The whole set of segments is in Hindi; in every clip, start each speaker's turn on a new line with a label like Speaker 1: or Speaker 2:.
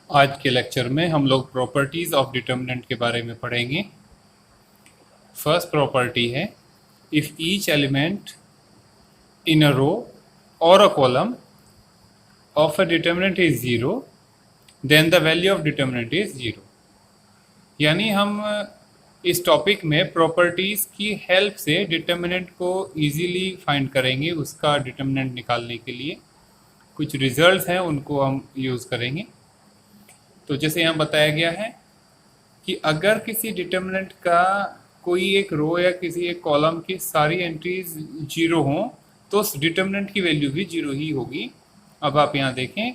Speaker 1: आज के लेक्चर में हम लोग प्रॉपर्टीज ऑफ डिटर्मिनेंट के बारे में पढ़ेंगे। फर्स्ट प्रॉपर्टी है, if each element in a row और a column of a determinant is zero then the value of determinant is zero. यानी हम इस टॉपिक में प्रॉपर्टीज की हेल्प से डिटर्मिनेंट को इजीली फाइंड करेंगे। उसका डिटर्मिनेंट निकालने के लिए कुछ रिजल्ट्स हैं, उनको हम यूज़ करेंगे। तो जैसे यहाँ बताया गया है कि अगर किसी डिटर्मिनेंट का कोई एक रो या किसी एक कॉलम की सारी एंट्रीज जीरो हों तो उस डिटर्मिनेंट की वैल्यू भी जीरो ही होगी। अब आप यहाँ देखें,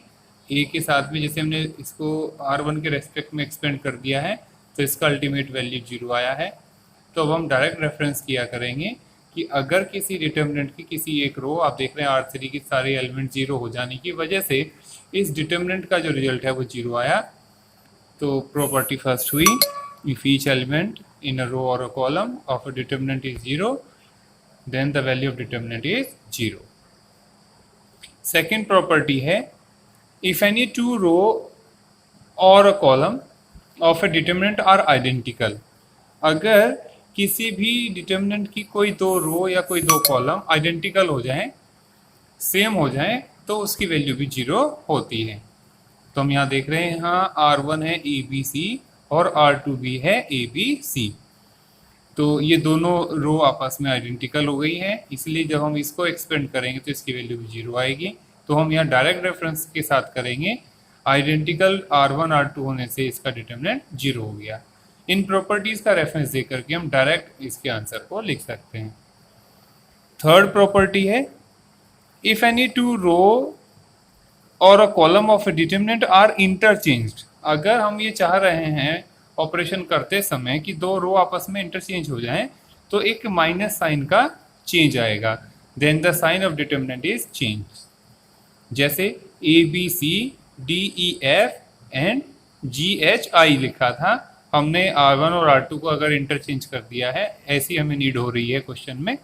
Speaker 1: ए के साथ में जैसे हमने इसको R1 के रेस्पेक्ट में एक्सपेंड कर दिया है तो इसका अल्टीमेट वैल्यू जीरो आया है। तो अब हम डायरेक्ट रेफरेंस किया करेंगे कि अगर किसी डिटर्मिनेंट की किसी एक रो, आप देख रहे हैं R3 की सारे एलिमेंट जीरो हो जाने की वजह से इस डिटर्मिनेंट का जो रिजल्ट है वो जीरो आया। तो प्रॉपर्टी फर्स्ट हुई, if each element in a row और a column of a determinant is zero then the value of determinant is zero. Second property है, इफ एनी टू रो और a column of a determinant are identical. अगर किसी भी डिटर्मिनेंट की कोई दो रो या कोई दो कॉलम आइडेंटिकल हो जाएं, सेम हो जाएं, तो उसकी वैल्यू भी जीरो होती है। तो हम यहाँ देख रहे हैं, यहाँ R1 है ABC और R2 भी है ABC। तो ये दोनों रो आपस में आइडेंटिकल हो गई है, इसलिए जब हम इसको एक्सपेंड करेंगे तो इसकी वैल्यू भी जीरो आएगी। तो हम यहाँ डायरेक्ट रेफरेंस के साथ करेंगे, आइडेंटिकल R1 R2 होने से इसका डिटर्मिनेंट जीरो हो गया। इन प्रॉपर्टीज का रेफरेंस दे करके हम डायरेक्ट इसके आंसर को लिख सकते हैं। थर्ड प्रॉपर्टी है, इफ एनी टू रो और a column of a determinant are interchanged. अगर हम ये चाह रहे हैं ऑपरेशन करते समय कि दो रो आपस में इंटरचेंज हो जाएं तो एक माइनस साइन का चेंज आएगा, then the sign of determinant is change. जैसे ABC DEF एंड GHI लिखा था, हमने R1 और R2 को अगर इंटरचेंज कर दिया है, ऐसी हमें नीड हो रही है क्वेश्चन में,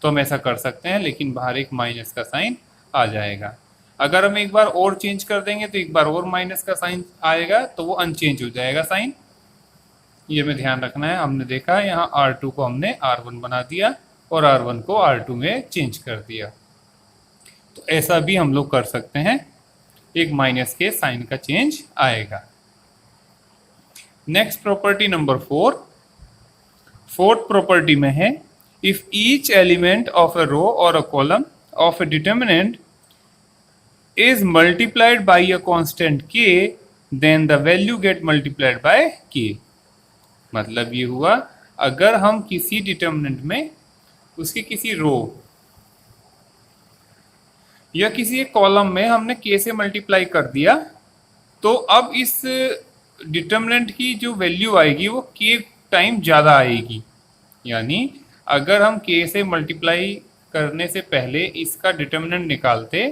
Speaker 1: तो हम ऐसा कर सकते हैं, लेकिन बाहर एक माइनस का साइन आ जाएगा। अगर हम एक बार और चेंज कर देंगे तो एक बार और माइनस का साइन आएगा, तो वो अनचेंज हो जाएगा साइन। ये में ध्यान रखना है। हमने देखा यहाँ R2 को हमने R1 बना दिया और R1 को R2 में चेंज कर दिया। तो ऐसा भी हम लोग कर सकते हैं, एक माइनस के साइन का चेंज आएगा। Next property number 4, fourth property में है, if each element of a row और a column of a determinant is multiplied by a constant k then the value get multiplied by k। मतलब ये हुआ, अगर हम किसी डिटर्मिनेंट में उसकी किसी रो या किसी एक कॉलम में हमने k से मल्टीप्लाई कर दिया, तो अब इस डिटर्मिनेंट की जो वैल्यू आएगी वो k टाइम ज़्यादा आएगी। यानी अगर हम k से मल्टीप्लाई करने से पहले इसका डिटर्मिनेंट निकालते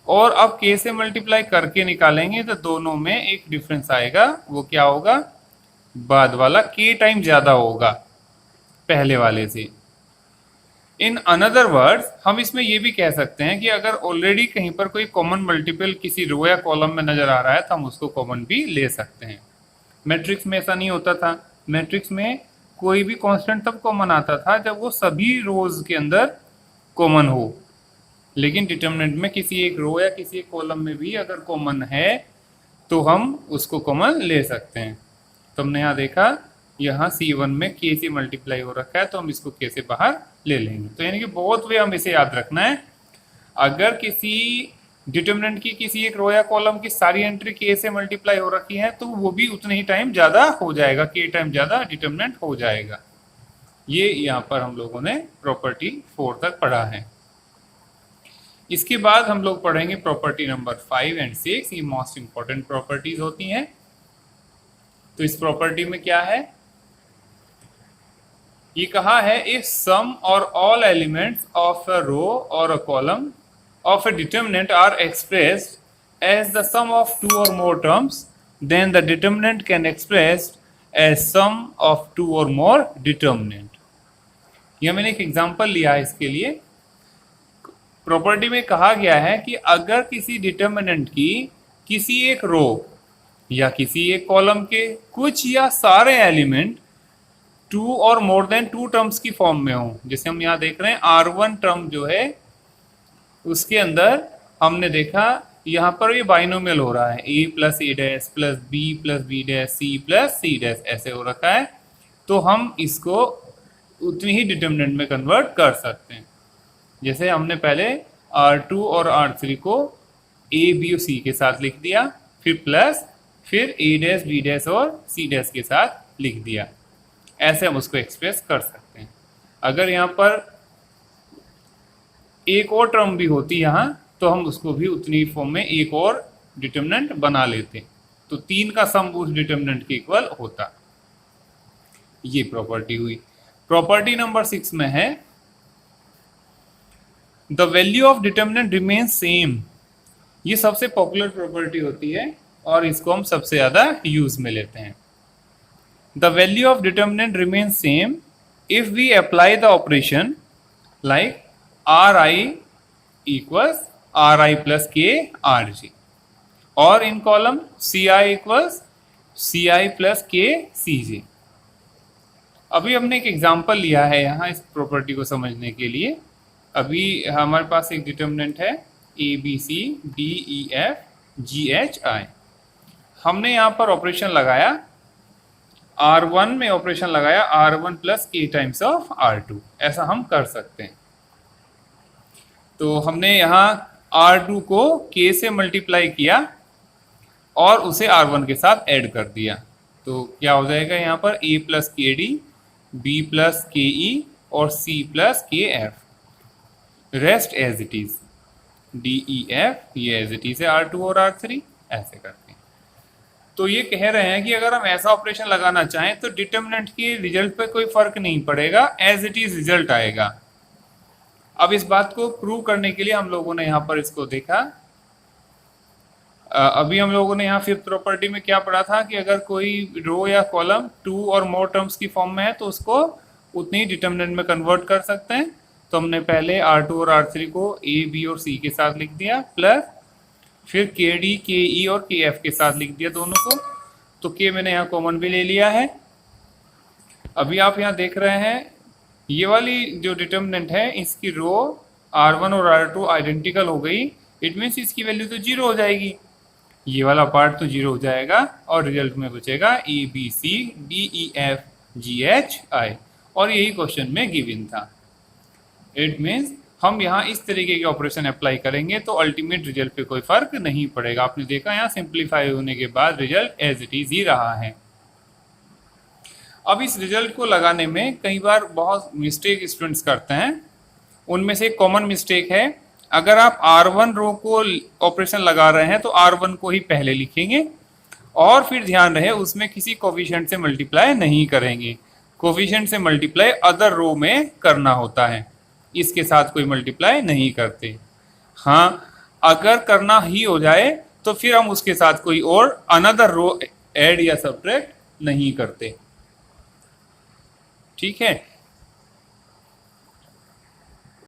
Speaker 1: और अब k से मल्टीप्लाई करके निकालेंगे तो दोनों में एक डिफरेंस आएगा। वो क्या होगा? बाद वाला k टाइम ज्यादा होगा पहले वाले से। इन अनदर वर्ड्स, हम इसमें ये भी कह सकते हैं कि अगर ऑलरेडी कहीं पर कोई कॉमन मल्टीपल किसी रो या कॉलम में नजर आ रहा है तो हम उसको कॉमन भी ले सकते हैं। मैट्रिक्स में ऐसा नहीं होता था। मैट्रिक्स में कोई भी कांस्टेंट तब कॉमन आता था जब वो सभी रोज के अंदर कॉमन हो, लेकिन डिटर्मिनेंट में किसी एक रो या किसी एक कॉलम में भी अगर कॉमन है तो हम उसको कॉमन ले सकते हैं। तो हमने यहाँ देखा, यहाँ C1 में k से मल्टीप्लाई हो रखा है तो हम इसको k से बाहर ले लेंगे। तो यानी कि बहुत वे हम इसे याद रखना है, अगर किसी डिटर्मिनेंट की किसी एक रो या कॉलम की सारी एंट्री k से मल्टीप्लाई हो रखी है तो वो भी उतने ही टाइम ज्यादा हो जाएगा, k टाइम ज्यादा डिटर्मिनेंट हो जाएगा। ये यहाँ पर हम लोगों ने प्रॉपर्टी 4 तक पढ़ा है। इसके बाद हम लोग पढ़ेंगे प्रॉपर्टी नंबर 5 एंड 6। ये मोस्ट इंपॉर्टेंट प्रॉपर्टीज होती हैं। तो इस प्रॉपर्टी में क्या है, ये कहा है, if some or all elements of a row और a column of a determinant are expressed as the sum of two or more terms then the determinant can expressed as sum of two or more determinant. यह मैंने एक एग्जांपल लिया है इसके लिए। प्रॉपर्टी में कहा गया है कि अगर किसी डिटर्मिनेंट की किसी एक रो या किसी एक कॉलम के कुछ या सारे element to or more than to terms की फॉर्म में हो। जैसे हम यहाँ देख रहे हैं R1 टर्म जो है उसके अंदर हमने देखा यहाँ पर ये बाइनोमियल हो रहा है, a plus a dash plus b plus b dash c plus c dash ऐसे हो रखा है। तो हम इसको उतनी ही डिटर्मिनेंट में कन्वर्ट कर सकते हैं। जैसे हमने पहले R2 और R3 को a b और c के साथ लिख दिया, फिर प्लस, फिर a डैश b डैश और c डैश के साथ लिख दिया। ऐसे हम उसको एक्सप्रेस कर सकते हैं। अगर यहाँ पर एक और टर्म भी होती यहाँ तो हम उसको भी उतनी फॉर्म में एक और डिटर्मिनेंट बना लेते, तो 3 का सम उस डिटर्मिनेंट के इक्वल होता। ये प्रॉपर्टी हुई। प्रॉपर्टी नंबर 6 में है the value of determinant remain same. ये सबसे पॉपुलर प्रॉपर्टी होती है और इसको हम सबसे ज्यादा यूज में लेते हैं। The value of determinant remain same if we apply the operation like Ri equals Ri plus K Rg और in column Ci equals Ci plus K Cj। अभी हमने एक एग्जांपल लिया है यहाँ इस प्रॉपर्टी को समझने के लिए। अभी हमारे पास एक डिटर्मिनेंट है a b c d e f g h i। हमने यहाँ पर ऑपरेशन लगाया R1 में ऑपरेशन लगाया R1 plus K times of R2। ऐसा हम कर सकते हैं। तो हमने यहाँ R2 को K से मल्टीप्लाई किया और उसे R1 के साथ ऐड कर दिया। तो क्या हो जाएगा यहाँ पर A plus K D, B plus K E और C plus K F. Rest as it is, D E F ये एज इट इज है R2 और R3। ऐसे करते हैं। तो ये कह रहे हैं कि अगर हम ऐसा ऑपरेशन लगाना चाहें तो डिटर्मिनेंट के रिजल्ट पे कोई फर्क नहीं पड़ेगा, एज इट इज रिजल्ट आएगा। अब इस बात को प्रूव करने के लिए हम लोगों ने यहाँ पर इसको देखा। अभी हम लोगों ने यहाँ फिफ्थ प्रॉपर्टी में क्या पढ़ा था कि अगर कोई रो या कॉलम 2 और मोर टर्म्स की फॉर्म में है तो उसको उतनी डिटर्मिनेंट में कन्वर्ट कर सकते हैं। तो हमने पहले R2 और R3 को A, B और C के साथ लिख दिया, प्लस फिर KD, KE और KF के साथ लिख दिया दोनों को। तो K मैंने यहाँ कॉमन भी ले लिया है। अभी आप यहाँ देख रहे हैं ये वाली जो डिटर्मिनेंट है इसकी रो R1 और R2 आइडेंटिकल हो गई। इट मीन्स इसकी वैल्यू तो 0 हो जाएगी, ये वाला पार्ट तो 0 हो जाएगा और रिजल्ट में बचेगा A B C D E F G H I और यही क्वेश्चन में गिवन था। इट मीन्स हम यहाँ इस तरीके के ऑपरेशन अप्लाई करेंगे तो अल्टीमेट रिजल्ट पे कोई फर्क नहीं पड़ेगा। आपने देखा यहाँ सिंप्लीफाई होने के बाद रिजल्ट एज इट इज ही रहा है। अब इस रिजल्ट को लगाने में कई बार बहुत मिस्टेक स्टूडेंट्स करते हैं। उनमें से एक कॉमन मिस्टेक है, अगर आप R1 रो को ऑपरेशन लगा रहे हैं तो R1 को ही पहले लिखेंगे और फिर ध्यान रहे उसमें किसी कोफिशिएंट से मल्टीप्लाई नहीं करेंगे। कोफिशिएंट से मल्टीप्लाई अदर रो में करना होता है, इसके साथ कोई मल्टीप्लाई नहीं करते। हाँ, अगर करना ही हो जाए तो फिर हम उसके साथ कोई और अनदर रो ऐड या सब्ट्रैक्ट नहीं करते। ठीक है।